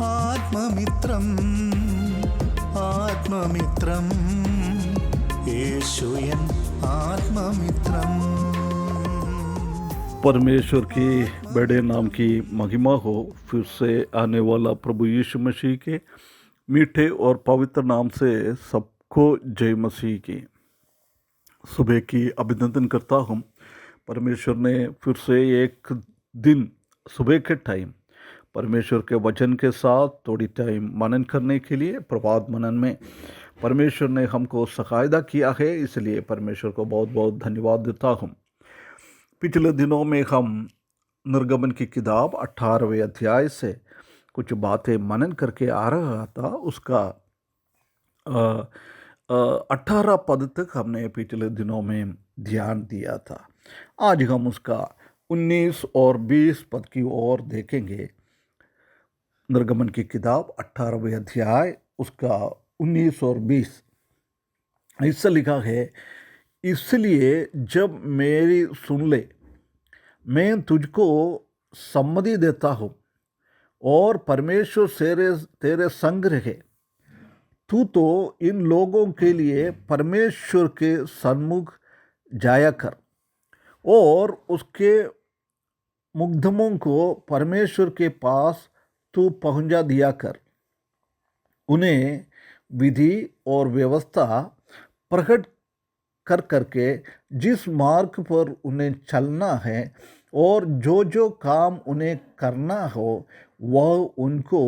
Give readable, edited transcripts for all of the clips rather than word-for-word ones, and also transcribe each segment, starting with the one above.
ആത്മമിത്രം ആത്മമിത്രം യേശുയൻ ആത്മമിത്രം. परमेश्वर की बड़े नाम की महिमा हो। फिर से आने वाला प्रभु यीशु मसीह के मीठे और पवित्र नाम से सबको जय मसीह की। सुबह की अभिनंदन करता हूँ। परमेश्वर ने फिर से एक दिन सुबह के टाइम परमेश्वर के वचन के साथ थोड़ी टाइम मनन करने के लिए प्रभात मनन में परमेश्वर ने हमको सहायता किया है, इसलिए परमेश्वर को बहुत बहुत धन्यवाद देता हूँ। पिछले दिनों में हम निर्गमन की किताब 18वें अध्याय से कुछ बातें मनन करके आ रहा था। उसका 18 पद तक हमने पिछले दिनों में ध्यान दिया था। आज हम उसका 19 और 20 पद की ओर देखेंगे। निर्गमन की किताब 18वें अध्याय उसका 19 और 20 ऐसा लिखा है, इसलिए जब मेरी सुन ले, मैं तुझको सम्मति देता हूँ और परमेश्वर तेरे संग रहे। तू तो इन लोगों के लिए परमेश्वर के सन्मुख जाया कर और उसके मुकद्दमों को परमेश्वर के पास तू पहुंचा दिया कर। उन्हें विधि और व्यवस्था प्रकट कर करके जिस मार्ग पर उन्हें चलना है और जो जो काम उन्हें करना हो वह उनको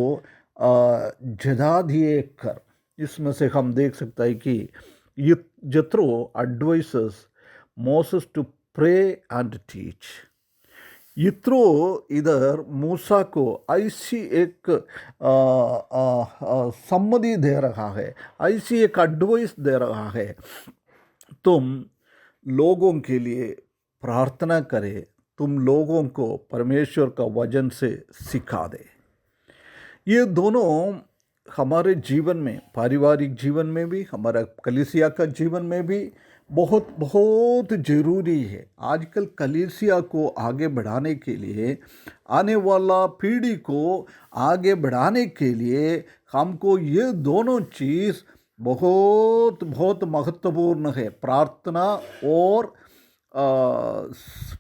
जता दिए कर। इसमें से हम देख सकते हैं कि Jethro advises Moses to pray and teach. Jethro इधर मूसा को ऐसी एक सम्मति दे रहा है, ऐसी एक एडवाइस दे रहा है, तुम लोगों के लिए प्रार्थना करे, तुम लोगों को परमेश्वर का वचन से सिखा दे। ये दोनों हमारे जीवन में, पारिवारिक जीवन में भी, हमारा कलीसिया का जीवन में भी बहुत बहुत ज़रूरी है। आजकल कलीसिया को आगे बढ़ाने के लिए, आने वाला पीढ़ी को आगे बढ़ाने के लिए हमको ये दोनों चीज़ बहुत बहुत महत्वपूर्ण है। प्रार्थना और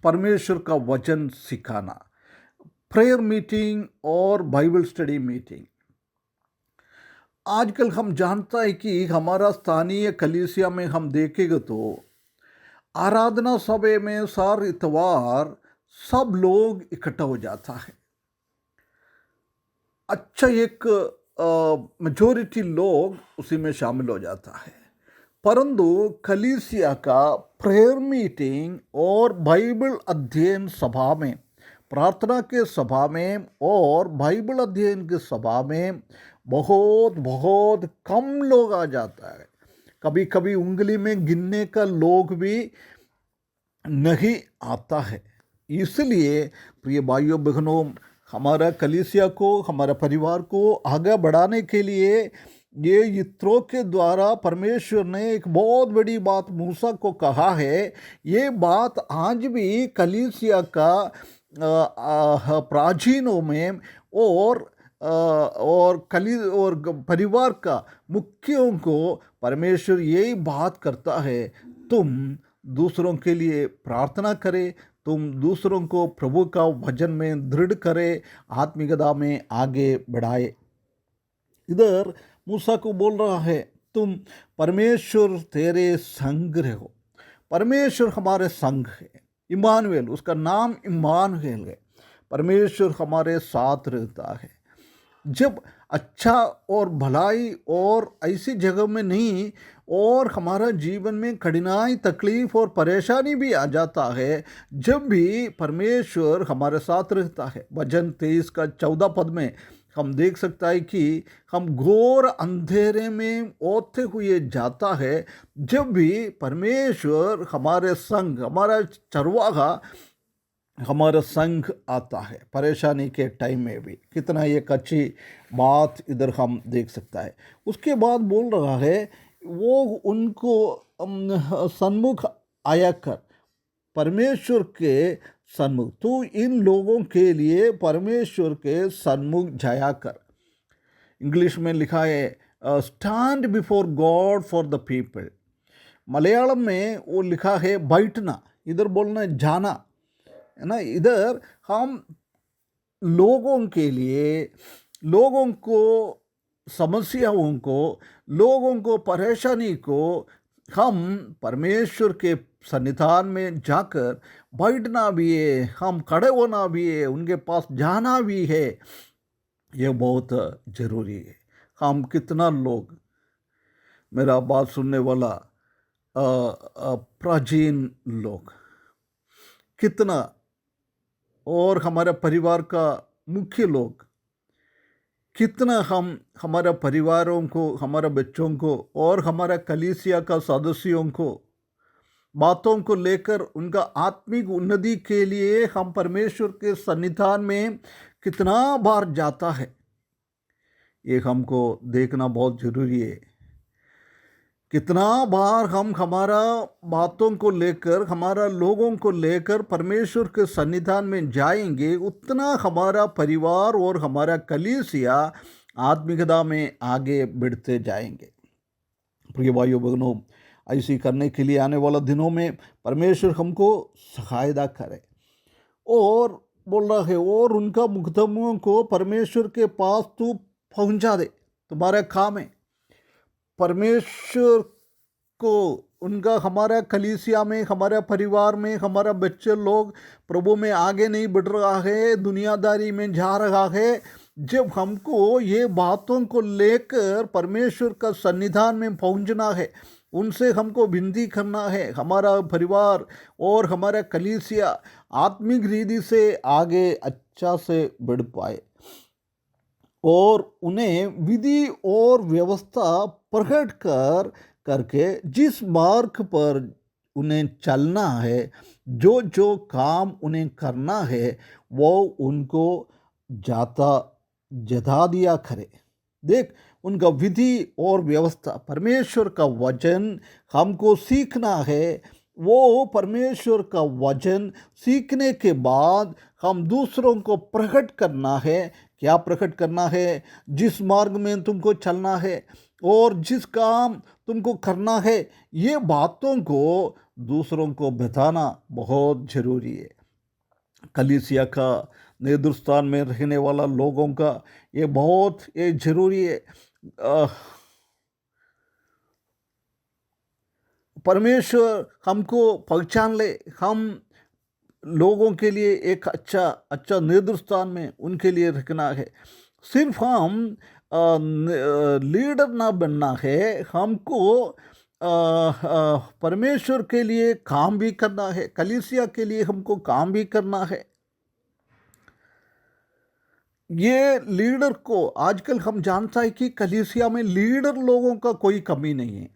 परमेश्वर का वचन सिखाना, प्रेयर मीटिंग और बाइबल स्टडी मीटिंग। आजकल हम जानता है कि हमारा स्थानीय कलीसिया में हम देखेंगे तो आराधना सभा में सार इतवार सब लोग इकट्ठा हो जाता है। अच्छा, एक मेजॉरिटी लोग उसी में शामिल हो जाता है, परंतु कलीसिया का प्रेयर मीटिंग और बाइबल अध्ययन सभा में, प्रार्थना के सभा में और बाइबल अध्ययन के सभा में बहुत बहुत कम लोग आ जाता है। कभी कभी उंगली में गिनने का लोग भी नहीं आता है। इसलिए प्रिय भाइयों बहनों, हमारा कलीसिया को, हमारा परिवार को आगे बढ़ाने के लिए ये यित्रो के द्वारा परमेश्वर ने एक बहुत बड़ी बात मूसा को कहा है। ये बात आज भी कलीसिया का प्राचीनों में और परिवार का मुखियों को परमेश्वर यही बात करता है, तुम दूसरों के लिए प्रार्थना करे, तुम दूसरों को प्रभु का वचन में दृढ़ करे, आत्मिकता में आगे बढ़ाए। इधर मूसा को बोल रहा है, तुम परमेश्वर तेरे संग रहो। परमेश्वर हमारे संग है, इम्मानुएल, उसका नाम इम्मानुएल है। परमेश्वर हमारे साथ रहता है। जब अच्छा और भलाई और ऐसी जगह में नहीं, और हमारा जीवन में कठिनाई, तकलीफ और परेशानी भी आ जाता है, जब भी परमेश्वर हमारे साथ रहता है। वचन 23 का 14 पद में हम देख सकता है कि हम घोर अंधेरे में ओते हुए जाता है, जब भी परमेश्वर हमारे संग, हमारा चरवाहा हमारा संग आता है। परेशानी के टाइम में भी कितना एक अच्छी बात इधर हम देख सकता है। उसके बाद बोल रहा है, वो उनको सन्मुख आया कर, परमेश्वर के सन्मुख, तू इन लोगों के लिए परमेश्वर के सन्मुख जाया कर। इंग्लिश में लिखा है stand before God for the people. Malayalam में वो लिखा है बैठना, इधर बोलना है जाना, है ना। इधर हम लोगों के लिए, लोगों को समस्याओं को, लोगों को परेशानी को हम परमेश्वर के सन्निधान में जाकर बैठना भी है, हम खड़े होना भी है, उनके पास जाना भी है। ये बहुत ज़रूरी है। हम कितना लोग, मेरा बात सुनने वाला प्राचीन लोग कितना, और हमारे परिवार का मुख्य लोग कितना, हम हमारे परिवारों को, हमारे बच्चों को और हमारा कलीसिया का सदस्यों को बातों को लेकर उनका आत्मिक उन्नति के लिए हम परमेश्वर के सन्निधान में कितना बार जाता है, ये हमको देखना बहुत ज़रूरी है। कितना बार हम हमारा बातों को लेकर, हमारा लोगों को लेकर परमेश्वर के सन्निधान में जाएंगे, उतना हमारा परिवार और हमारा कलीसिया आत्मिकता में आगे बढ़ते जाएंगे। प्रिय भाइयों बहनों, ऐसी करने के लिए आने वाला दिनों में परमेश्वर हमको सहायता करे। और बोल रहा है, और उनका मुकदमों को परमेश्वर के पास तू पहुंचा दे, तुम्हारा काम है। परमेश्वर को उनका, हमारा कलीसिया में, हमारा परिवार में, हमारा बच्चे लोग प्रभु में आगे नहीं बढ़ रहा है, दुनियादारी में जा रहा है, जब हमको ये बातों को लेकर परमेश्वर का सन्निधान में पहुंचना है, उनसे हमको विनती करना है, हमारा परिवार और हमारा कलीसिया आत्मिक रीति से आगे अच्छा से बढ़ पाए और उन्हें विधि और व्यवस्था प्रकट करके जिस मार्ग पर उन्हें चलना है, जो जो काम उन्हें करना है, वो उनको जता दिया करे। देख, उनका विधि और व्यवस्था, परमेश्वर का वचन हमको सीखना है। वो परमेश्वर का वचन सीखने के बाद हम दूसरों को प्रकट करना है। क्या प्रकट करना है? जिस मार्ग में तुमको चलना है और जिस काम तुमको करना है, ये बातों को दूसरों को बताना बहुत ज़रूरी है। कलीसिया का, नेतृस्थान में रहने वाला लोगों का ये बहुत ज़रूरी है। परमेश्वर हमको पहचान ले, हम लोगों के लिए एक अच्छा नेतृस्थान में उनके लिए रखना है। सिर्फ हम लीडर ना बनना है, हमको परमेश्वर के लिए काम भी करना है, कलीसिया के लिए हमको काम भी करना है। ये लीडर को, आजकल हम जानता है कि कलीसिया में लीडर लोगों का कोई कमी नहीं है,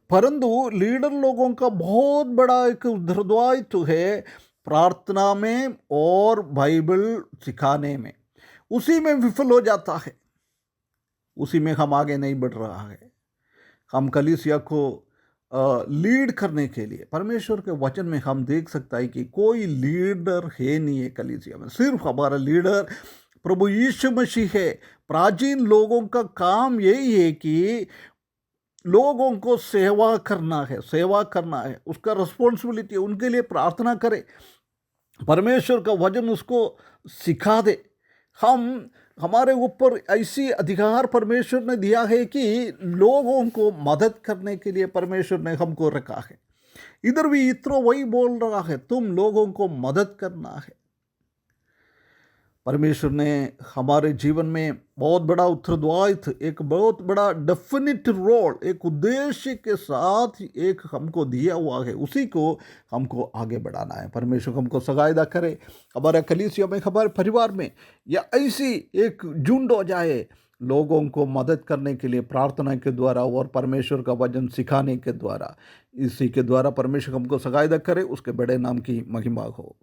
परंतु लीडर लोगों का बहुत बड़ा एक उत्तरदायित्व है प्रार्थना में और बाइबल सिखाने में। उसी में विफल हो जाता है, उसी में हम आगे नहीं बढ़ रहा है। हम कलीसिया को लीड करने के लिए परमेश्वर के वचन में हम देख सकता है कि कोई लीडर है नहीं है कलीसिया में, सिर्फ हमारा लीडर प्रभु यीशु मसीह है। प्राचीन लोगों का काम यही है कि लोगों को सेवा करना है, उसका रिस्पॉन्सिबिलिटी, उनके लिए प्रार्थना करे, परमेश्वर का वचन उसको सिखा दे। हमारे ऊपर ऐसी अधिकार परमेश्वर ने दिया है कि लोगों को मदद करने के लिए परमेश्वर ने हमको रखा है। इधर भी इत्रो वही बोल रहा है, तुम लोगों को मदद करना है। परमेश्वर ने हमारे जीवन में बहुत बड़ा उत्तरदायित्व, एक बहुत बड़ा डेफिनिट रोल, एक उद्देश्य के साथ एक हमको दिया हुआ है, उसी को हमको आगे बढ़ाना है। परमेश्वर हमको सहायता करे, हमारे कलीसिया में, हमारे परिवार में या ऐसी एक झुंड हो जाए लोगों को मदद करने के लिए प्रार्थना के द्वारा और परमेश्वर का वचन सिखाने के द्वारा। इसी के द्वारा परमेश्वर हमको सहायता करे, उसके बड़े नाम की महिमा हो।